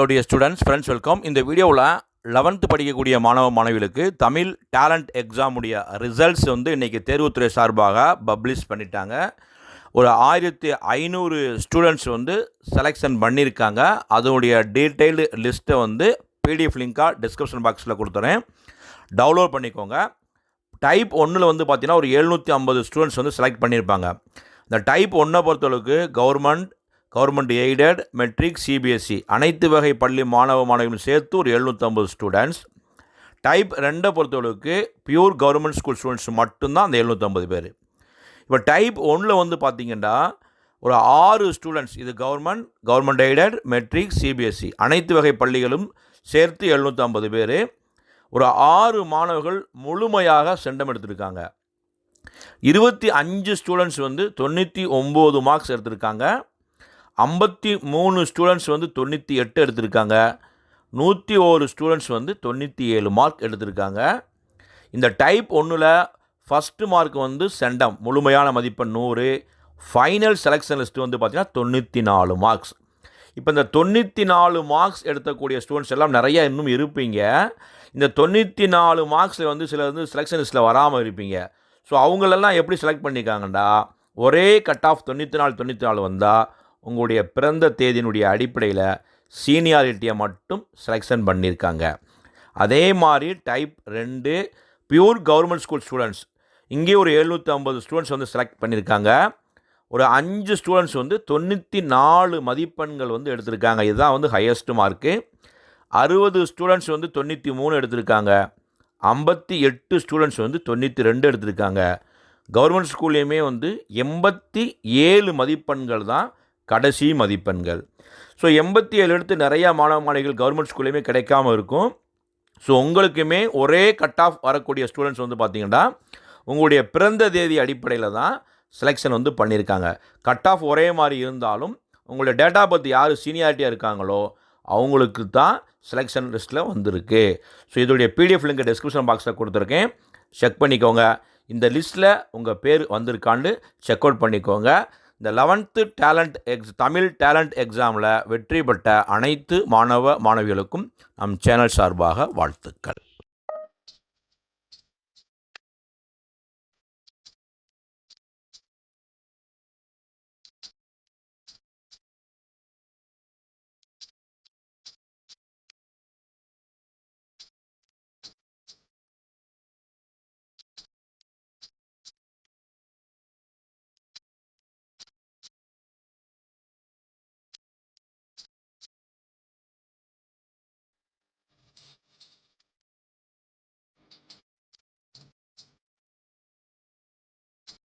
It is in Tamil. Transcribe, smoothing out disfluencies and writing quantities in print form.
Hello dear students, friends, welcome. இந்த வீடியோவில் 11th படிக்கக்கூடிய மாணவ மாணவிகளுக்கு தமிழ் டேலண்ட் எக்ஸாமுடைய ரிசல்ட்ஸ் இன்றைக்கி தேர்வுத்துறை சார்பாக பப்ளிஷ் பண்ணிட்டாங்க. ஒரு 1500 ஸ்டூடெண்ட்ஸ் செலெக்ஷன் பண்ணியிருக்காங்க. அதனுடைய டீட்டெயில்டு லிஸ்ட்டை பிடிஎஃப் லிங்காக டிஸ்கிரிப்ஷன் பாக்ஸில் கொடுத்துறேன், டவுன்லோட் பண்ணிக்கோங்க. டைப் 1ல் பார்த்தீங்கன்னா ஒரு 750 ஸ்டூடெண்ட்ஸ் செலக்ட் பண்ணியிருப்பாங்க. இந்த டைப் 1 பொறுத்தளவுக்கு கவர்மெண்ட் எய்டட், மெட்ரிக், சிபிஎஸ்சி அனைத்து வகை பள்ளி மாணவ மாணவிகளும் சேர்த்து ஒரு 750 ஸ்டூடெண்ட்ஸ். டைப் 2 பொறுத்தளவுக்கு பியூர் கவர்மெண்ட் ஸ்கூல் ஸ்டூடெண்ட்ஸ் மட்டும்தான் அந்த 750 பேர். இப்போ டைப் 1ல் பார்த்திங்கன்னா ஒரு 6 ஸ்டூடெண்ட்ஸ், இது கவர்மெண்ட் எய்டட், மெட்ரிக், சிபிஎஸ்சி அனைத்து வகை பள்ளிகளும் சேர்த்து 750 பேர். ஒரு 6 மாணவர்கள் முழுமையாக சென்டம் எடுத்திருக்காங்க. 25 ஸ்டூடெண்ட்ஸ் 99 மார்க்ஸ் எடுத்திருக்காங்க. 53 ஸ்டூடெண்ட்ஸ் 98 எடுத்திருக்காங்க. 101 ஸ்டூடெண்ட்ஸ் 97 மார்க் எடுத்திருக்காங்க. இந்த டைப் 1ல் ஃபஸ்ட்டு மார்க் சென்டம் முழுமையான மதிப்பெண் 100. ஃபைனல் செலெக்ஷன் லிஸ்ட்டு பார்த்திங்கன்னா 94 மார்க்ஸ். இப்போ இந்த 94 மார்க்ஸ் எடுக்கக்கூடிய ஸ்டூடெண்ட்ஸ் எல்லாம் நிறையா இன்னும் இருப்பீங்க. இந்த 94 மார்க்ஸில் சிலர் செலெக்ஷன் லிஸ்ட்டில் வராமல் இருப்பீங்க. ஸோ அவங்களெல்லாம் எப்படி செலக்ட் பண்ணியிருக்காங்கண்டா, ஒரே கட் ஆஃப் 94 வந்தால் உங்களுடைய பிறந்த தேதியினுடைய அடிப்படையில் சீனியாரிட்டியை மட்டும் செலெக்ஷன் பண்ணியிருக்காங்க. அதே மாதிரி type 2 pure government school students, இங்கே ஒரு 750 ஸ்டூடெண்ட்ஸ் செலக்ட் பண்ணியிருக்காங்க. ஒரு 5 ஸ்டூடெண்ட்ஸ் 94 மதிப்பெண்கள் எடுத்திருக்காங்க. இதுதான் ஹையஸ்ட் மார்க்கு. 60 ஸ்டூடெண்ட்ஸ் 93 எடுத்திருக்காங்க. 58 ஸ்டூடெண்ட்ஸ் 92 எடுத்திருக்காங்க. கவர்மெண்ட் ஸ்கூல்லையுமே 87 மதிப்பெண்கள் தான் கடைசி மதிப்பெண்கள். ஸோ 87 எடுத்து நிறையா மாணவ மாணவிகள் கவர்மெண்ட் ஸ்கூல்லையுமே கிடைக்காம இருக்கும். ஸோ உங்களுக்குமே ஒரே கட் ஆஃப் வரக்கூடிய ஸ்டூடெண்ட்ஸ் பார்த்திங்கன்னா உங்களுடைய பிறந்த தேதி அடிப்படையில் தான் செலெக்ஷன் பண்ணியிருக்காங்க. கட் ஆஃப் ஒரே மாதிரி இருந்தாலும் உங்களுடைய டேட் ஆஃப் பர்த் யார் சீனியாரிட்டியாக இருக்காங்களோ அவங்களுக்கு தான் செலெக்ஷன் லிஸ்ட்டில் வந்திருக்கு. ஸோ இதோடைய பிடிஎஃப் லிங்க் டிஸ்கிரிப்ஷன் பாக்ஸில் கொடுத்துருக்கேன், செக் பண்ணிக்கோங்க. இந்த லிஸ்ட்டில் உங்கள் பேர் வந்திருக்கான்னு செக் அவுட் பண்ணிக்கோங்க. இந்த 11th தமிழ் டேலண்ட் எக்ஸாமில் வெற்றி பெற்ற அனைத்து மாணவ மாணவிகளுக்கும் நம் சேனல் சார்பாக வாழ்த்துக்கள்.